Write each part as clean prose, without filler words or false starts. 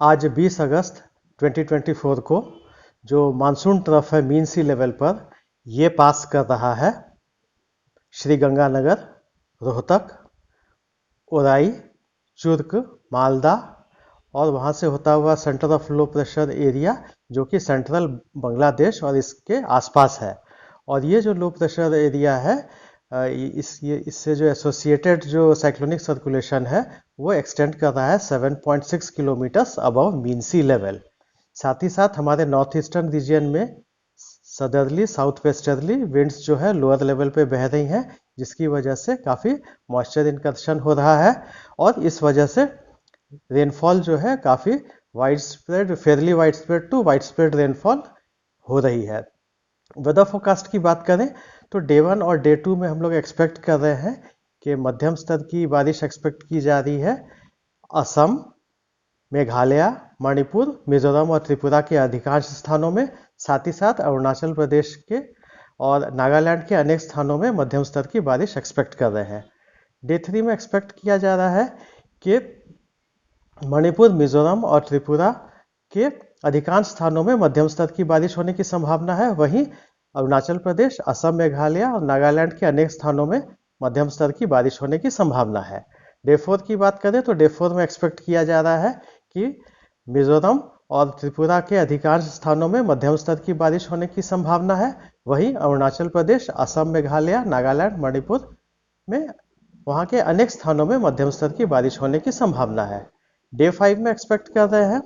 आज 20 अगस्त 2024 को जो मानसून ट्रफ है मीन सी लेवल पर ये पास कर रहा है श्रीगंगानगर, रोहतक, उराई, चुर्क, मालदा और वहाँ से होता हुआ centre of low pressure area जो कि सेंट्रल बांग्लादेश और इसके आसपास है। और ये जो लो प्रेशर एरिया है इससे जो एसोसिएटेड जो साइक्लोनिक सर्कुलेशन है वो एक्सटेंड कर रहा है 7.6 किलोमीटर्स अबव मीन सी लेवल। साथ ही साथ हमारे नॉर्थ ईस्टर्न रीजन में सदर्ली साउथ वेस्टर्ली विंड्स जो है लोअर लेवल पे बह रही हैं, जिसकी वजह से काफ़ी मॉइस्चर इनकर्शन हो रहा है और इस वजह से रेनफॉल जो है काफ़ी widespread, fairly widespread to widespread rainfall हो रही है। वेदर फोरकास्ट की बात करें तो डे 1 और डे 2 में हम लोग एक्सपेक्ट कर रहे हैं कि मध्यम स्तर की बारिश एक्सपेक्ट की जा रही है असम, मेघालय, मणिपुर, मिजोरम और त्रिपुरा के अधिकांश स्थानों में, साथ ही साथ अरुणाचल प्रदेश के और नागालैंड के अनेक स्थानों में मध्यम स्तर की बारिश एक्सपेक्ट कर रहे हैं। डे 3 में एक्सपेक्ट किया जा रहा है कि मणिपुर, मिजोरम और त्रिपुरा के अधिकांश स्थानों में मध्यम स्तर की बारिश होने की संभावना है। वहीं अरुणाचल प्रदेश, असम, मेघालय और नागालैंड के अनेक स्थानों में मध्यम स्तर की बारिश होने की संभावना है। डे 4 की बात करें तो डे 4 में एक्सपेक्ट किया जा रहा है कि मिजोरम और त्रिपुरा के अधिकांश स्थानों में मध्यम स्तर की बारिश होने की संभावना है। वहीं अरुणाचल प्रदेश, असम, मेघालय, नागालैंड, मणिपुर में वहाँ के अनेक स्थानों में मध्यम स्तर की बारिश होने की संभावना है। डे 5 में एक्सपेक्ट कर रहे हैं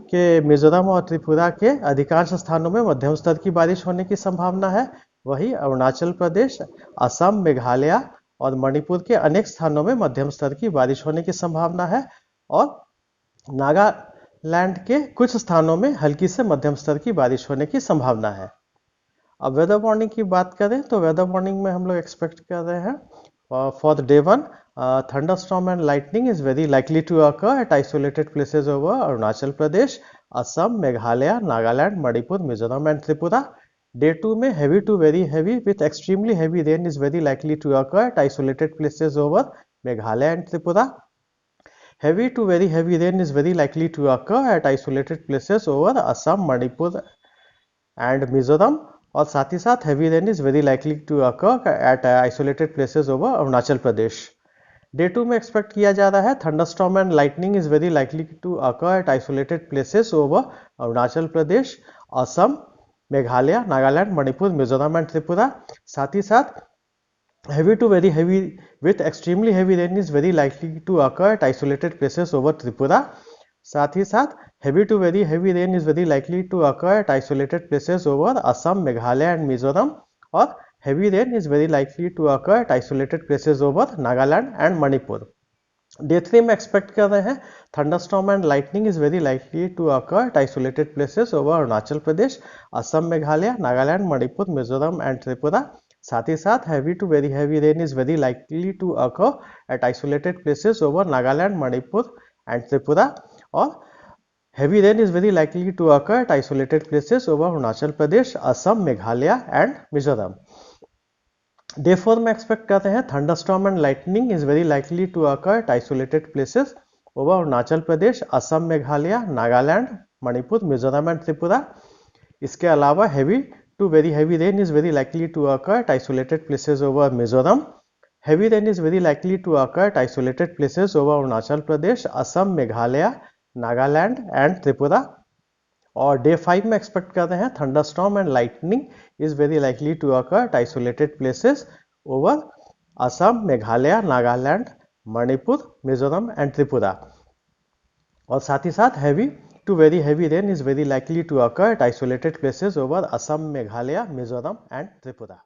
कि मिजोरम और त्रिपुरा के अधिकांश स्थानों में मध्यम स्तर की बारिश होने की संभावना है। वहीं अरुणाचल प्रदेश, असम, मेघालय और मणिपुर के अनेक स्थानों में मध्यम स्तर की बारिश होने की संभावना है और नागालैंड के कुछ स्थानों में हल्की से मध्यम स्तर की बारिश होने की संभावना है। अब वेदर वार्निंग की बात करें तो वेदर वार्निंग में हम लोग एक्सपेक्ट कर रहे हैं for the day 1, thunderstorm and lightning is very likely to occur at isolated places over Arunachal Pradesh, Assam, Meghalaya, Nagaland, Manipur, Mizoram and Tripura. Day 2 में heavy to very heavy with extremely heavy rain is very likely to occur at isolated places over Meghalaya and Tripura. Heavy to very heavy rain is very likely to occur at isolated places over Assam, Manipur and Mizoram. और साथ ही साथ heavy rain is very likely to occur at isolated places over Arunachal Pradesh. Day 2 में expect किया जा रहा है thunderstorm and lightning is very likely to occur at isolated places over Arunachal Pradesh, Assam, Meghalaya, Nagaland, Manipur, Mizoram and Tripura. साथ ही साथ heavy to very heavy with extremely heavy rain is very likely to occur at isolated places over Tripura. साथ ही साथ heavy to very heavy rain is very likely to occur at isolated places over Assam, Meghalaya and Mizoram, or heavy rain is very likely to occur at isolated places over Nagaland and Manipur. Day 3 में expect कर रहे हैं thunderstorm and lightning is very likely to occur at isolated places over Arunachal Pradesh, Assam, Meghalaya, Nagaland, Manipur, Mizoram and Tripura. साथ ही साथ heavy to very heavy rain is very likely to occur at isolated places over Nagaland, Manipur and Tripura और heavy rain is very likely to occur at isolated places over Arunachal Pradesh, Assam, Meghalaya and Mizoram. Day 4 में expect करते हैं thunderstorm and lightning is very likely to occur at isolated places over Arunachal Pradesh, Assam, Meghalaya, Nagaland, Manipur, Mizoram and Tripura. इसके अलावा heavy to very heavy rain is very likely to occur at isolated places over Mizoram. Heavy rain is very likely to occur at isolated places over Arunachal Pradesh, Assam, Meghalaya, Nagaland and Tripura. और day 5 में expect कर रहे हैं thunderstorm and lightning is very likely to occur at isolated places over Assam, Meghalaya, Nagaland, Manipur, Mizoram and Tripura. और साथ ही साथ heavy to very heavy rain is very likely to occur at isolated places over Assam, Meghalaya, Mizoram and Tripura.